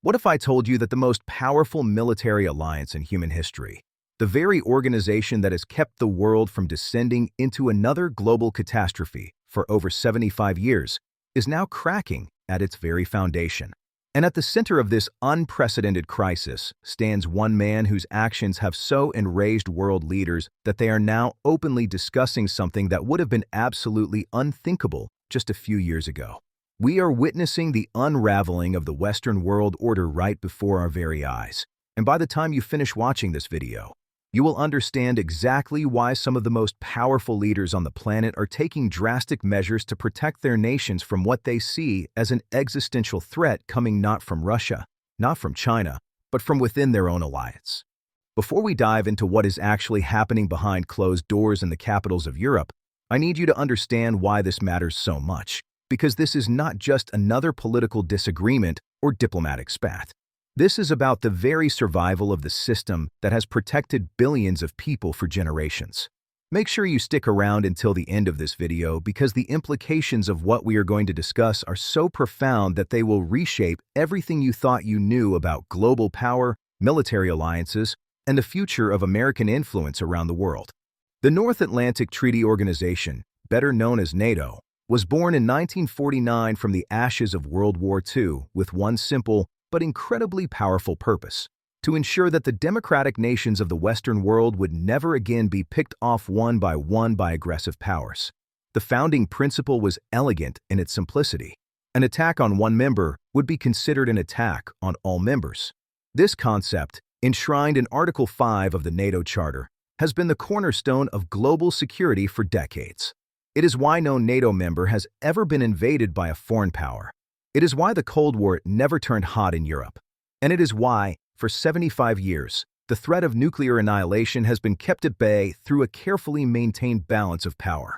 What if I told you that the most powerful military alliance in human history, the very organization that has kept the world from descending into another global catastrophe for over 75 years, is now cracking at its very foundation? And at the center of this unprecedented crisis stands one man whose actions have so enraged world leaders that they are now openly discussing something that would have been absolutely unthinkable just a few years ago. We are witnessing the unraveling of the Western world order right before our very eyes. And by the time you finish watching this video, you will understand exactly why some of the most powerful leaders on the planet are taking drastic measures to protect their nations from what they see as an existential threat coming not from Russia, not from China, but from within their own alliance. Before we dive into what is actually happening behind closed doors in the capitals of Europe, I need you to understand why this matters so much, because this is not just another political disagreement or diplomatic spat. This is about the very survival of the system that has protected billions of people for generations. Make sure you stick around until the end of this video because the implications of what we are going to discuss are so profound that they will reshape everything you thought you knew about global power, military alliances, and the future of American influence around the world. The North Atlantic Treaty Organization, better known as NATO, was born in 1949 from the ashes of World War II with one simple but incredibly powerful purpose: to ensure that the democratic nations of the Western world would never again be picked off one by aggressive powers. The founding principle was elegant in its simplicity. An attack on one member would be considered an attack on all members. This concept, enshrined in Article 5 of the NATO Charter, has been the cornerstone of global security for decades. It is why no NATO member has ever been invaded by a foreign power. It is why the Cold War never turned hot in Europe. And it is why, for 75 years, the threat of nuclear annihilation has been kept at bay through a carefully maintained balance of power.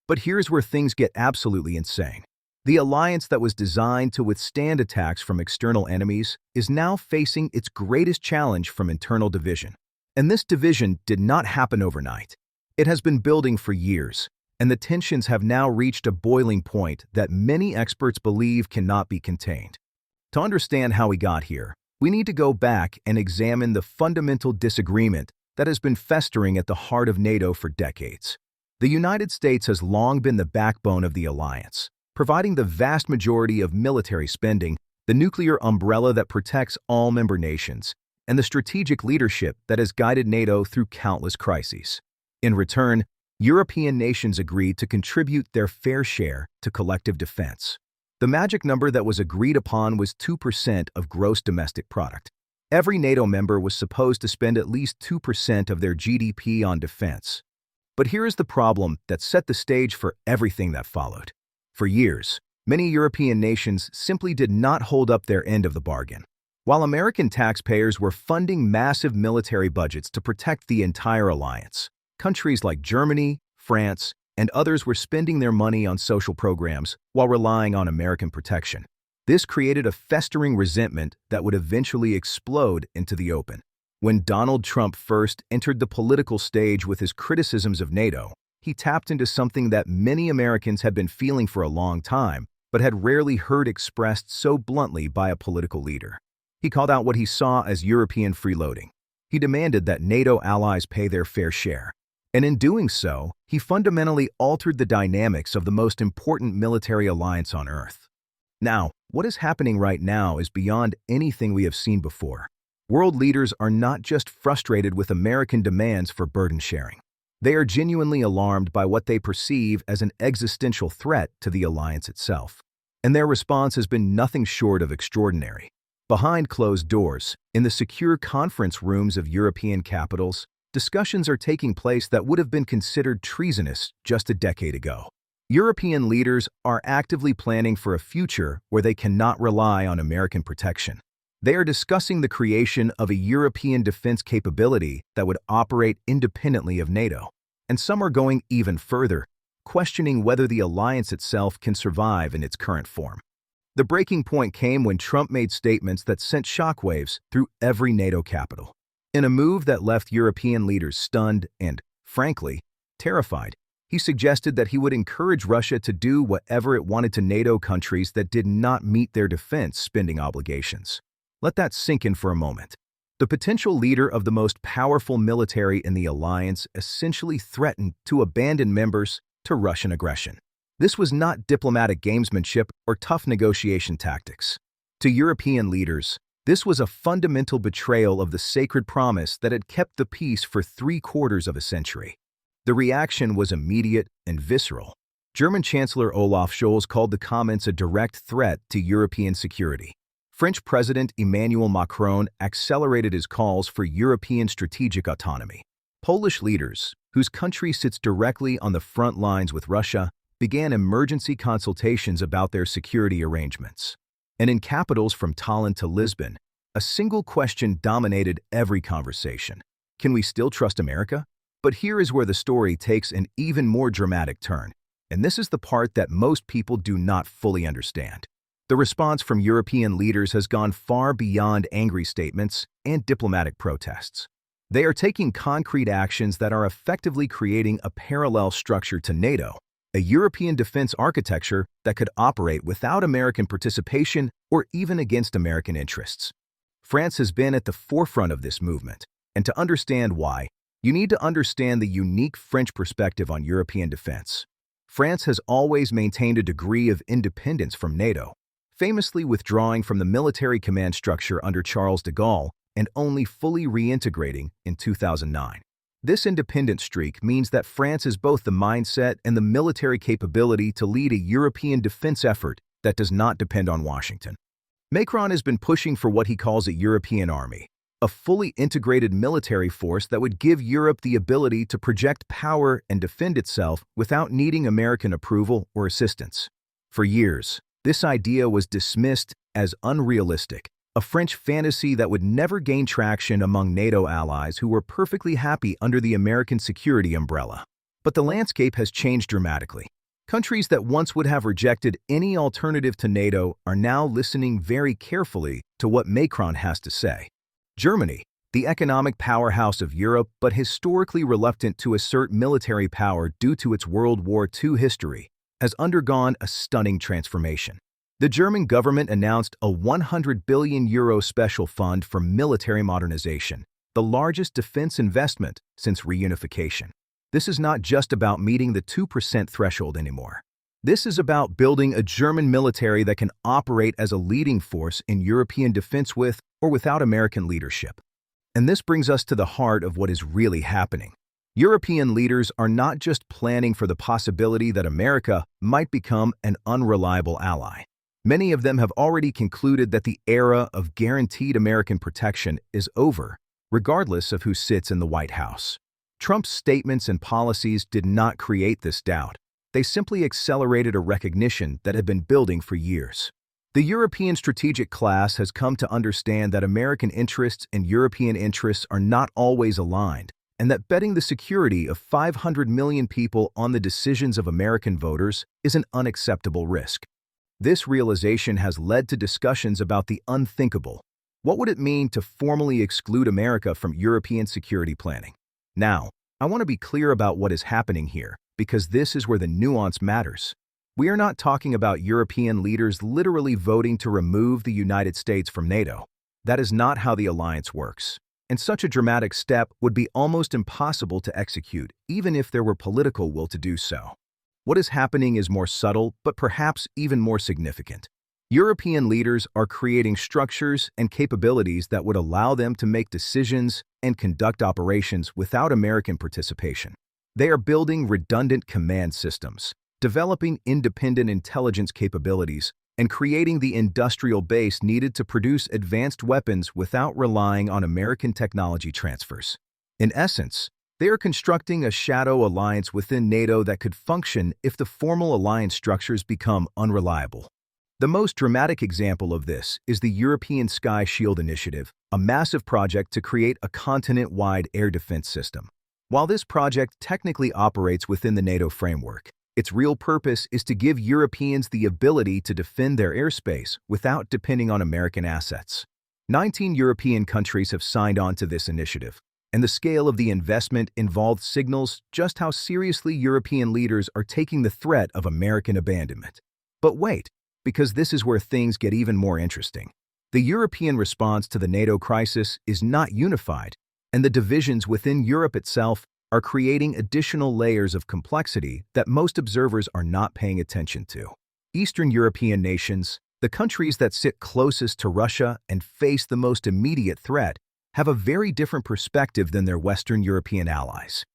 But here's where things get absolutely insane. The alliance that was designed to withstand attacks from external enemies is now facing its greatest challenge from internal division. And this division did not happen overnight. It has been building for years, and the tensions have now reached a boiling point that many experts believe cannot be contained. To understand how we got here, we need to go back and examine the fundamental disagreement that has been festering at the heart of NATO for decades. The United States has long been the backbone of the alliance, providing the vast majority of military spending, the nuclear umbrella that protects all member nations, and the strategic leadership that has guided NATO through countless crises. In return, European nations agreed to contribute their fair share to collective defense. The magic number that was agreed upon was 2% of gross domestic product. Every NATO member was supposed to spend at least 2% of their GDP on defense. But here is the problem that set the stage for everything that followed. For years, many European nations simply did not hold up their end of the bargain. While American taxpayers were funding massive military budgets to protect the entire alliance, countries like Germany, France, and others were spending their money on social programs while relying on American protection. This created a festering resentment that would eventually explode into the open. When Donald Trump first entered the political stage with his criticisms of NATO, he tapped into something that many Americans had been feeling for a long time, but had rarely heard expressed so bluntly by a political leader. He called out what he saw as European freeloading. He demanded that NATO allies pay their fair share. And in doing so, he fundamentally altered the dynamics of the most important military alliance on Earth. Now, what is happening right now is beyond anything we have seen before. World leaders are not just frustrated with American demands for burden sharing. They are genuinely alarmed by what they perceive as an existential threat to the alliance itself. And their response has been nothing short of extraordinary. Behind closed doors, in the secure conference rooms of European capitals, discussions are taking place that would have been considered treasonous just a decade ago. European leaders are actively planning for a future where they cannot rely on American protection. They are discussing the creation of a European defense capability that would operate independently of NATO. And some are going even further, questioning whether the alliance itself can survive in its current form. The breaking point came when Trump made statements that sent shockwaves through every NATO capital. In a move that left European leaders stunned and, frankly, terrified, he suggested that he would encourage Russia to do whatever it wanted to NATO countries that did not meet their defense spending obligations. Let that sink in for a moment. The potential leader of the most powerful military in the alliance essentially threatened to abandon members to Russian aggression. This was not diplomatic gamesmanship or tough negotiation tactics. To European leaders, this was a fundamental betrayal of the sacred promise that had kept the peace for 3/4 of a century. The reaction was immediate and visceral. German Chancellor Olaf Scholz called the comments a direct threat to European security. French President Emmanuel Macron accelerated his calls for European strategic autonomy. Polish leaders, whose country sits directly on the front lines with Russia, began emergency consultations about their security arrangements. And in capitals from Tallinn to Lisbon, a single question dominated every conversation. Can we still trust America? But here is where the story takes an even more dramatic turn, and this is the part that most people do not fully understand. The response from European leaders has gone far beyond angry statements and diplomatic protests. They are taking concrete actions that are effectively creating a parallel structure to NATO, a European defense architecture that could operate without American participation or even against American interests. France has been at the forefront of this movement, and to understand why, you need to understand the unique French perspective on European defense. France has always maintained a degree of independence from NATO, famously withdrawing from the military command structure under Charles de Gaulle and only fully reintegrating in 2009. This independent streak means that France has both the mindset and the military capability to lead a European defense effort that does not depend on Washington. Macron has been pushing for what he calls a European army, a fully integrated military force that would give Europe the ability to project power and defend itself without needing American approval or assistance. For years, this idea was dismissed as unrealistic, a French fantasy that would never gain traction among NATO allies who were perfectly happy under the American security umbrella. But the landscape has changed dramatically. Countries that once would have rejected any alternative to NATO are now listening very carefully to what Macron has to say. Germany, the economic powerhouse of Europe but historically reluctant to assert military power due to its World War II history, has undergone a stunning transformation. The German government announced a €100 billion special fund for military modernization, the largest defense investment since reunification. This is not just about meeting the 2% threshold anymore. This is about building a German military that can operate as a leading force in European defense with or without American leadership. And this brings us to the heart of what is really happening. European leaders are not just planning for the possibility that America might become an unreliable ally. Many of them have already concluded that the era of guaranteed American protection is over, regardless of who sits in the White House. Trump's statements and policies did not create this doubt. They simply accelerated a recognition that had been building for years. The European strategic class has come to understand that American interests and European interests are not always aligned, and that betting the security of 500 million people on the decisions of American voters is an unacceptable risk. This realization has led to discussions about the unthinkable. What would it mean to formally exclude America from European security planning? Now, I want to be clear about what is happening here, because this is where the nuance matters. We are not talking about European leaders literally voting to remove the United States from NATO. That is not how the alliance works. And such a dramatic step would be almost impossible to execute, even if there were political will to do so. What is happening is more subtle, but perhaps even more significant. European leaders are creating structures and capabilities that would allow them to make decisions and conduct operations without American participation. They are building redundant command systems, developing independent intelligence capabilities, and creating the industrial base needed to produce advanced weapons without relying on American technology transfers. In essence, they are constructing a shadow alliance within NATO that could function if the formal alliance structures become unreliable. The most dramatic example of this is the European Sky Shield Initiative, a massive project to create a continent-wide air defense system. While this project technically operates within the NATO framework, its real purpose is to give Europeans the ability to defend their airspace without depending on American assets. 19 European countries have signed on to this initiative, and the scale of the investment involved signals just how seriously European leaders are taking the threat of American abandonment. But wait, because this is where things get even more interesting. The European response to the NATO crisis is not unified, and the divisions within Europe itself are creating additional layers of complexity that most observers are not paying attention to. Eastern European nations, the countries that sit closest to Russia and face the most immediate threat, have a very different perspective than their Western European allies.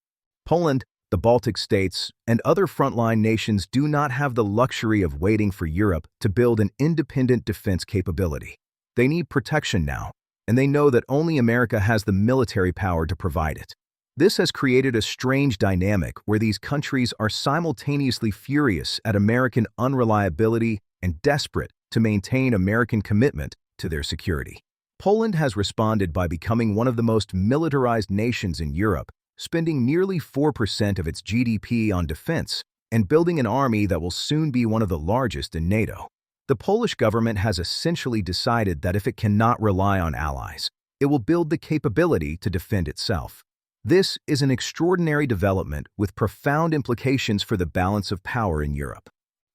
Poland, the Baltic states, and other frontline nations do not have the luxury of waiting for Europe to build an independent defense capability. They need protection now, and they know that only America has the military power to provide it. This has created a strange dynamic where these countries are simultaneously furious at American unreliability and desperate to maintain American commitment to their security. Poland has responded by becoming one of the most militarized nations in Europe, spending nearly 4% of its GDP on defense and building an army that will soon be one of the largest in NATO. The Polish government has essentially decided that if it cannot rely on allies, it will build the capability to defend itself. This is an extraordinary development with profound implications for the balance of power in Europe.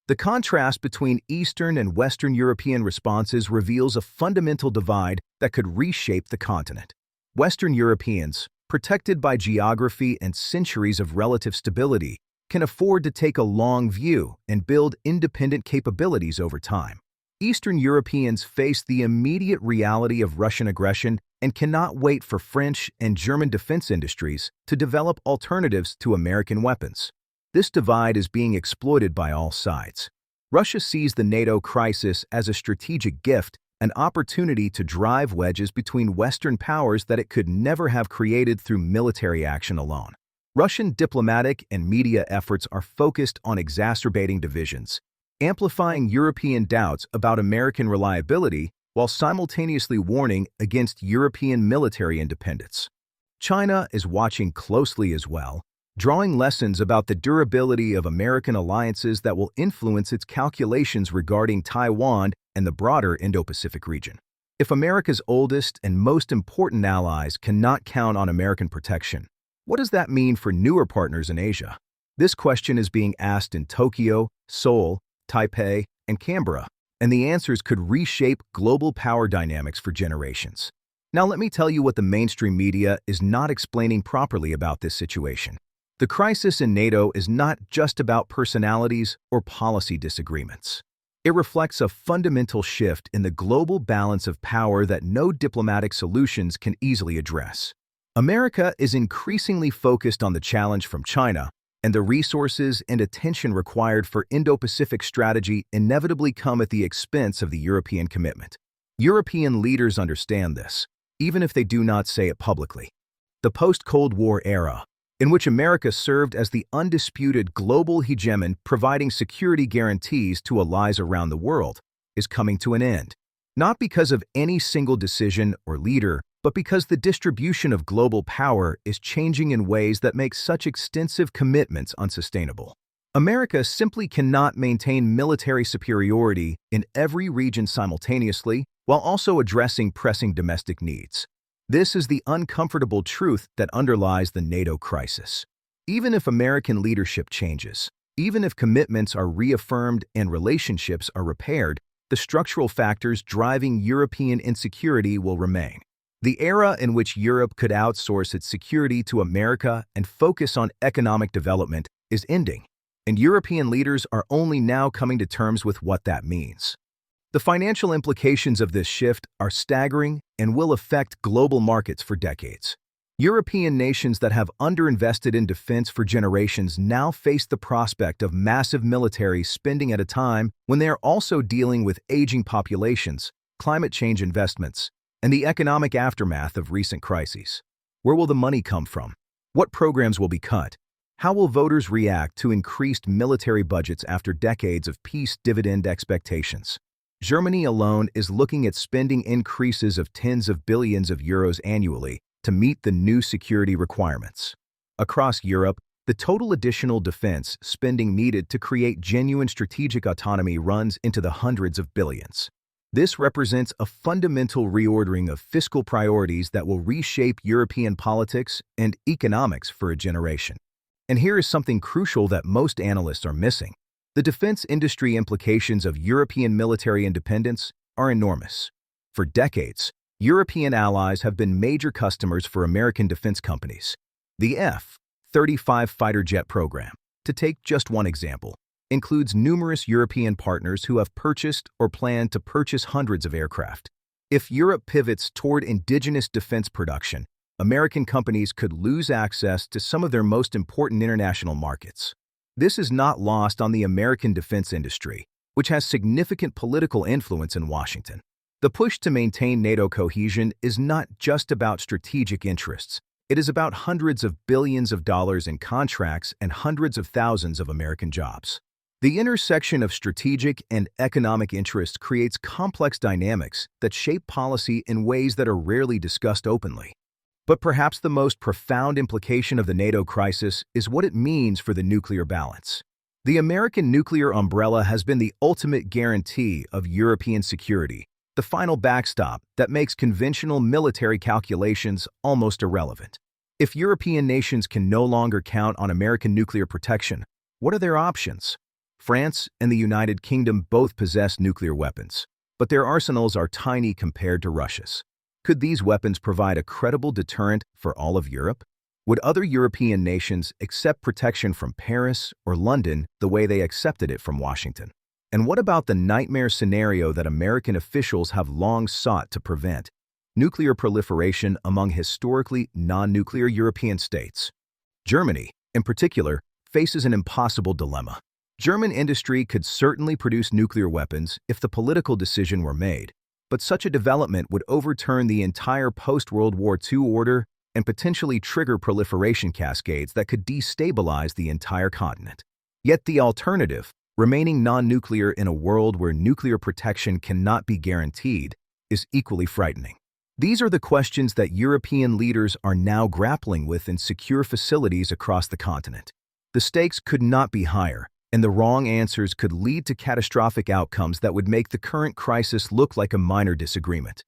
The contrast between Eastern and Western European responses reveals a fundamental divide that could reshape the continent. Western Europeans, protected by geography and centuries of relative stability, can afford to take a long view and build independent capabilities over time. Eastern Europeans face the immediate reality of Russian aggression and cannot wait for French and German defense industries to develop alternatives to American weapons. This divide is being exploited by all sides. Russia sees the NATO crisis as a strategic gift, an opportunity to drive wedges between Western powers that it could never have created through military action alone. Russian diplomatic and media efforts are focused on exacerbating divisions, amplifying European doubts about American reliability while simultaneously warning against European military independence. China is watching closely as well, drawing lessons about the durability of American alliances that will influence its calculations regarding Taiwan and the broader Indo-Pacific region. If America's oldest and most important allies cannot count on American protection, what does that mean for newer partners in Asia? This question is being asked in Tokyo, Seoul, Taipei, and Canberra, and the answers could reshape global power dynamics for generations. Now let me tell you what the mainstream media is not explaining properly about this situation. The crisis in NATO is not just about personalities or policy disagreements. It reflects a fundamental shift in the global balance of power that no diplomatic solutions can easily address. America is increasingly focused on the challenge from China, and the resources and attention required for Indo-Pacific strategy inevitably come at the expense of the European commitment. European leaders understand this, even if they do not say it publicly. The post-Cold War era, in which America served as the undisputed global hegemon providing security guarantees to allies around the world, is coming to an end. Not because of any single decision or leader, but because the distribution of global power is changing in ways that make such extensive commitments unsustainable. America simply cannot maintain military superiority in every region simultaneously while also addressing pressing domestic needs. This is the uncomfortable truth that underlies the NATO crisis. Even if American leadership changes, even if commitments are reaffirmed and relationships are repaired, the structural factors driving European insecurity will remain. The era in which Europe could outsource its security to America and focus on economic development is ending, and European leaders are only now coming to terms with what that means. The financial implications of this shift are staggering and will affect global markets for decades. European nations that have underinvested in defense for generations now face the prospect of massive military spending at a time when they are also dealing with aging populations, climate change investments, and the economic aftermath of recent crises. Where will the money come from? What programs will be cut? How will voters react to increased military budgets after decades of peace dividend expectations? Germany alone is looking at spending increases of tens of billions of euros annually to meet the new security requirements. Across Europe, the total additional defense spending needed to create genuine strategic autonomy runs into the hundreds of billions. This represents a fundamental reordering of fiscal priorities that will reshape European politics and economics for a generation. And here is something crucial that most analysts are missing. The defense industry implications of European military independence are enormous. For decades, European allies have been major customers for American defense companies. The F-35 fighter jet program, to take just one example, includes numerous European partners who have purchased or plan to purchase hundreds of aircraft. If Europe pivots toward indigenous defense production, American companies could lose access to some of their most important international markets. This is not lost on the American defense industry, which has significant political influence in Washington. The push to maintain NATO cohesion is not just about strategic interests. It is about hundreds of billions of dollars in contracts and hundreds of thousands of American jobs. The intersection of strategic and economic interests creates complex dynamics that shape policy in ways that are rarely discussed openly. But perhaps the most profound implication of the NATO crisis is what it means for the nuclear balance. The American nuclear umbrella has been the ultimate guarantee of European security, the final backstop that makes conventional military calculations almost irrelevant. If European nations can no longer count on American nuclear protection, what are their options? France and the United Kingdom both possess nuclear weapons, but their arsenals are tiny compared to Russia's. Could these weapons provide a credible deterrent for all of Europe? Would other European nations accept protection from Paris or London the way they accepted it from Washington? And what about the nightmare scenario that American officials have long sought to prevent? Nuclear proliferation among historically non-nuclear European states. Germany, in particular, faces an impossible dilemma. German industry could certainly produce nuclear weapons if the political decision were made, but such a development would overturn the entire post-World War II order and potentially trigger proliferation cascades that could destabilize the entire continent. Yet the alternative, remaining non-nuclear in a world where nuclear protection cannot be guaranteed, is equally frightening. These are the questions that European leaders are now grappling with in secure facilities across the continent. The stakes could not be higher, and the wrong answers could lead to catastrophic outcomes that would make the current crisis look like a minor disagreement.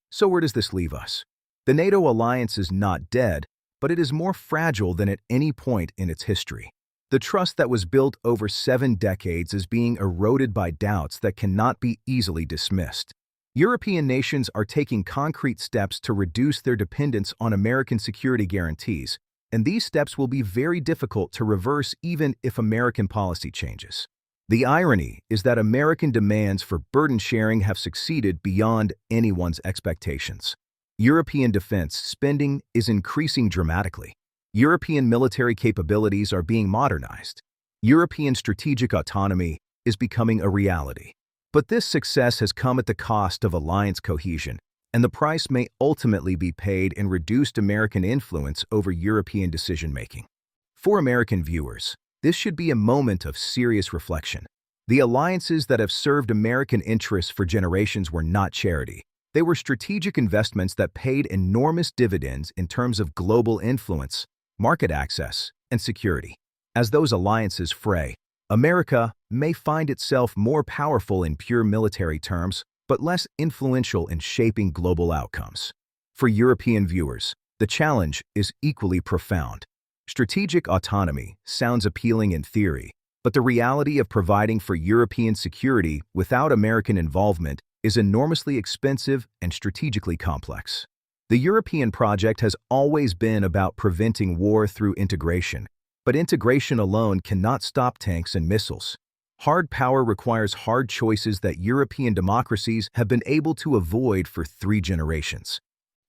So where does this leave us? The NATO alliance is not dead, but it is more fragile than at any point in its history. The trust that was built over 7 decades is being eroded by doubts that cannot be easily dismissed. European nations are taking concrete steps to reduce their dependence on American security guarantees, and these steps will be very difficult to reverse even if American policy changes. The irony is that American demands for burden sharing have succeeded beyond anyone's expectations. European defense spending is increasing dramatically. European military capabilities are being modernized. European strategic autonomy is becoming a reality. But this success has come at the cost of alliance cohesion, and the price may ultimately be paid in reduced American influence over European decision-making. For American viewers, this should be a moment of serious reflection. The alliances that have served American interests for generations were not charity. They were strategic investments that paid enormous dividends in terms of global influence, market access, and security. As those alliances fray, America may find itself more powerful in pure military terms, but less influential in shaping global outcomes. For European viewers, the challenge is equally profound. Strategic autonomy sounds appealing in theory, but the reality of providing for European security without American involvement is enormously expensive and strategically complex. The European project has always been about preventing war through integration, but integration alone cannot stop tanks and missiles. Hard power requires hard choices that European democracies have been able to avoid for 3 generations.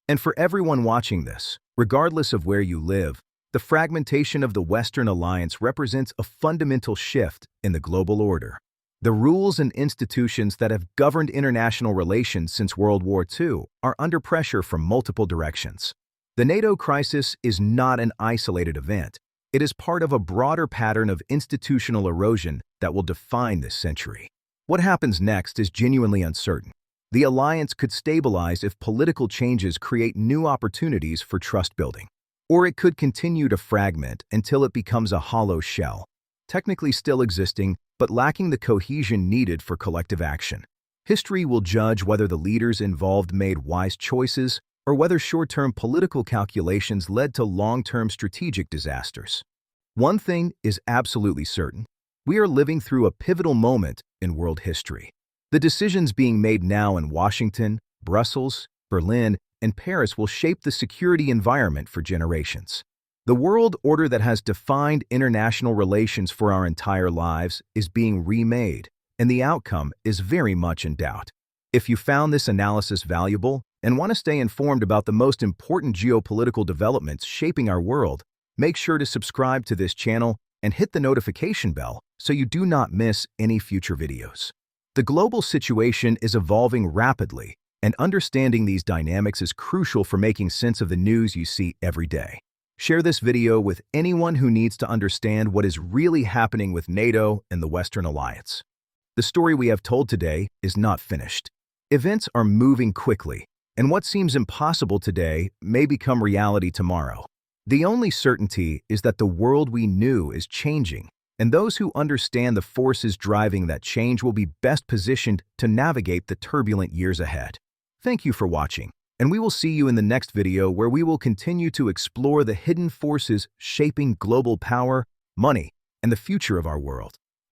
And for everyone watching this, regardless of where you live, the fragmentation of the Western alliance represents a fundamental shift in the global order. The rules and institutions that have governed international relations since World War II are under pressure from multiple directions. The NATO crisis is not an isolated event. It is part of a broader pattern of institutional erosion that will define this century. What happens next is genuinely uncertain. The alliance could stabilize if political changes create new opportunities for trust building. Or it could continue to fragment until it becomes a hollow shell, technically still existing, but lacking the cohesion needed for collective action. History will judge whether the leaders involved made wise choices or whether short-term political calculations led to long-term strategic disasters. One thing is absolutely certain. We are living through a pivotal moment in world history. The decisions being made now in Washington Brussels, Berlin, and Paris will shape the security environment for generations. The world order that has defined international relations for our entire lives is being remade, and the outcome is very much in doubt. If you found this analysis valuable and want to stay informed about the most important geopolitical developments shaping our world, make sure to subscribe to this channel and hit the notification bell so you do not miss any future videos. The global situation is evolving rapidly, and understanding these dynamics is crucial for making sense of the news you see every day. Share this video with anyone who needs to understand what is really happening with NATO and the Western Alliance. The story we have told today is not finished. Events are moving quickly, and what seems impossible today may become reality tomorrow. The only certainty is that the world we knew is changing, and those who understand the forces driving that change will be best positioned to navigate the turbulent years ahead. Thank you for watching, and we will see you in the next video where we will continue to explore the hidden forces shaping global power, money, and the future of our world.